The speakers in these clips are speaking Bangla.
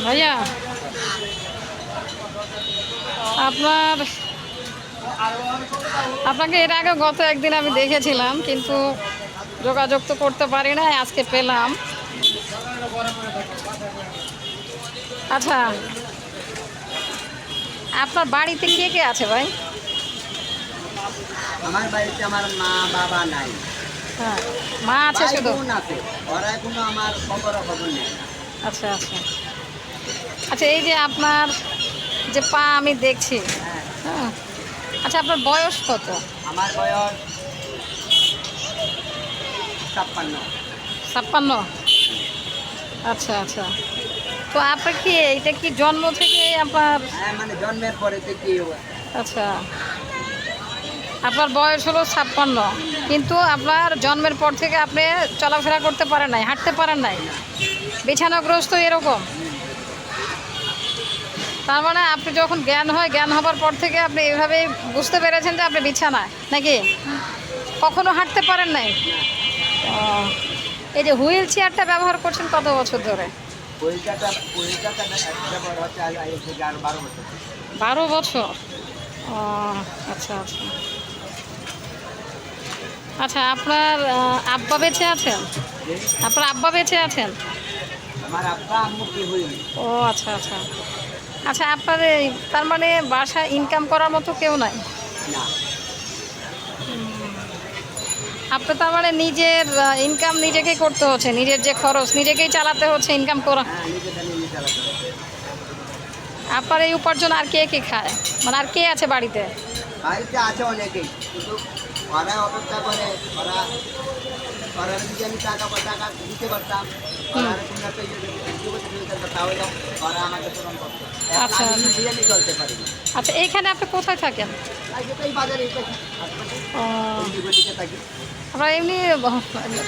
ভাইয়া আপনার আপনাকে এর আগে গত একদিন আমি দেখেছিলাম, কিন্তু যোগাযোগ তো করতে পারি না, আজকে পেলাম। আচ্ছা, আপনার বাড়িতে কে কে আছে ভাই? আমার বাড়িতে আমার মা বাবা নাই। হ্যাঁ, মা আছে ভাই শুধু? বোন আছে, ওরা এখনো আমার খবর নেই না। আচ্ছা আচ্ছা আচ্ছা, এই যে আপনার যে পা আমি দেখছি, হ্যাঁ, হ্যাঁ, আচ্ছা আপনার বয়স কত? আমার বয়স 56। 56? আচ্ছা আচ্ছা, তো আপনার কি এটা কি জন্ম থেকে আপনার? হ্যাঁ, মানে জন্মের পরে থেকে আচ্ছা, আপনার বয়স হলো 56, কিন্তু আপনার জন্মের পর থেকে আপনি চলাফেরা করতে পারেন নাই, হাঁটতে পারেন নাই, বিছানাগ্রস্ত এরকম? তার মানে আপনি যখন জ্ঞান হয়, জ্ঞান হবার পর থেকে আপনি এইভাবেই বুঝতে পেরেছেন যে আপনি বিছানায় নাকি? কখনো হাঁটতে পারেন নাই? ও, এই যে হুইল চেয়ারটা ব্যবহার করছেন কত বছর ধরে? পরীক্ষাটা একটা বড় হচ্ছে আজ থেকে আরো 12 বছর। 12 বছর? ও আচ্ছা আচ্ছা আচ্ছা, আপনার আব্বা বেঁচে আছেন? আপনার আব্বা বেঁচে আছেন? আমার আব্বা আম্মু কি হইনি। ও আচ্ছা আচ্ছা আচ্ছা, আপনার তার মানে বাসায় ইনকাম করার মতো কেউ নাই? না, আপনি তার মানে নিজের ইনকাম নিজেকেই করতে হচ্ছে, নিজের যে খরচ নিজেকেই চালাতে হচ্ছে ইনকাম করা? হ্যাঁ, নিজেটা নিজে চালাতে হবে। আপনার এই উপার্জন আর কে কে খায়, মানে আর কে আছে বাড়িতে? বাড়িতে আছে অনেকেই, কিন্তু ওরা অপেক্ষা করে। ওরা ওরা যদি আমি টাকা দিতে পারতাম, ওরা কোনো একটা তাহলে ওরা আমাকে পূরণ করতো। আচ্ছা আমি নিজে আমি চলতে পারিনি। আচ্ছা, এইখানে আপনি কোথায় থাকেন? তাই এই বাজারে থাকি, ও, গলিতে থাকি। আপনার এমনি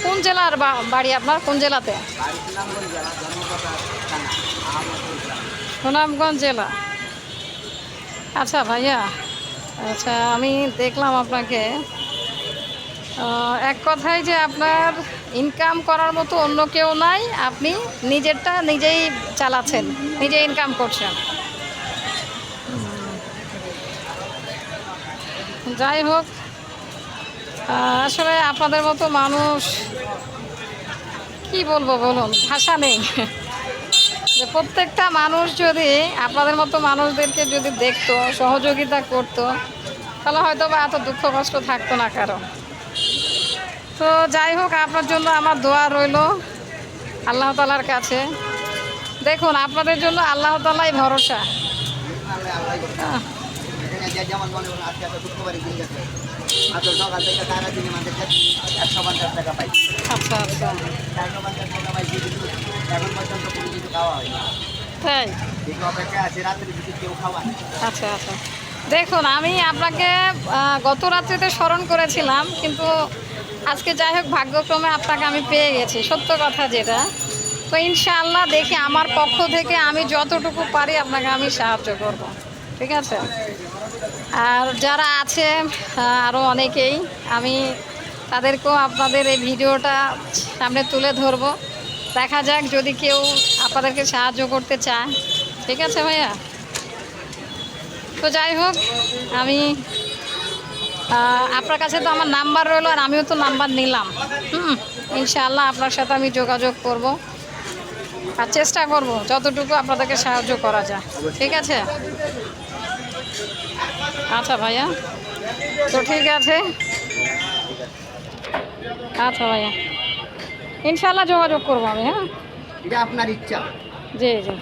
কোন জেলার বাড়ি আপনার, কোন জেলাতে? বাড়ির সুনামগঞ্জ জেলা, ধর্মপাতা থানা, আহমদপুর গ্রাম। সুনামগঞ্জ জেলা? আচ্ছা ভাইয়া, আচ্ছা আমি দেখলাম আপনাকে, এক কথায় যে আপনার ইনকাম করার মতো অন্য কেউ নাই, আপনি নিজেরটা নিজেই চালাচ্ছেন, নিজে ইনকাম করছেন। যাই হোক, আসলে আপনাদের মতো মানুষ কি বলবো বলুন, ভাষা নেই। যে প্রত্যেকটা মানুষ যদি আপনাদের মতো মানুষদেরকে যদি দেখতো, সহযোগিতা করতো, তাহলে হয়তো বা এত দুঃখ কষ্ট থাকতো না কারো। তো যাই হোক, আপনার জন্য আমার দোয়া রইল আল্লাহ তাআলার কাছে। দেখুন, আপনাদের জন্য আল্লাহ তাআলাই ভরসা। আল্লাহ করতাম এখানে যেমন মনে হলো আজকে এত শুক্রবারে দিন গেছে, মাত্র সকাল থেকে সারা দিনে আমাদের 150 টাকা পাই। আচ্ছা আচ্ছা, 150 টাকা পাইছি, কিন্তু এখন পর্যন্ত কোনো কিছু খাওয়া হয়নি। তাই? দেখি অপেক্ষায় আছে, রাত্রে যদি কেউ খাওয়ায়। আচ্ছা আচ্ছা, দেখুন আমি আপনাকে গত রাত্রিতে স্মরণ করেছিলাম, কিন্তু আজকে যাই হোক ভাগ্যক্রমে আপনাকে আমি পেয়ে গেছি, সত্য কথা যেটা। তো ইনশাআল্লাহ দেখি আমার পক্ষ থেকে আমি যতটুকু পারি আপনাকে আমি সাহায্য করব, ঠিক আছে? আর যারা আছে আরও অনেকেই, আমি তাদেরকেও আপনাদের এই ভিডিওটা সামনে তুলে ধরবো। দেখা যাক যদি কেউ আপনাদেরকে সাহায্য করতে চায়, ঠিক আছে ভাইয়া? তো যাই হোক, আমি আপনার কাছে তো আমার নাম্বার রইলো, আর আমিও তো নাম্বার নিলাম। ইনশাআল্লাহ আপনার সাথে আমি যোগাযোগ করব, আর চেষ্টা করব যতটুকু আপনাদেরকে সাহায্য করা যায়, ঠিক আছে? আচ্ছা ভাইয়া, তো ঠিক আছে। আচ্ছা ভাইয়া, ইনশাআল্লাহ যোগাযোগ করবো আমি, হ্যাঁ? এটা আপনার ইচ্ছা। জি জি।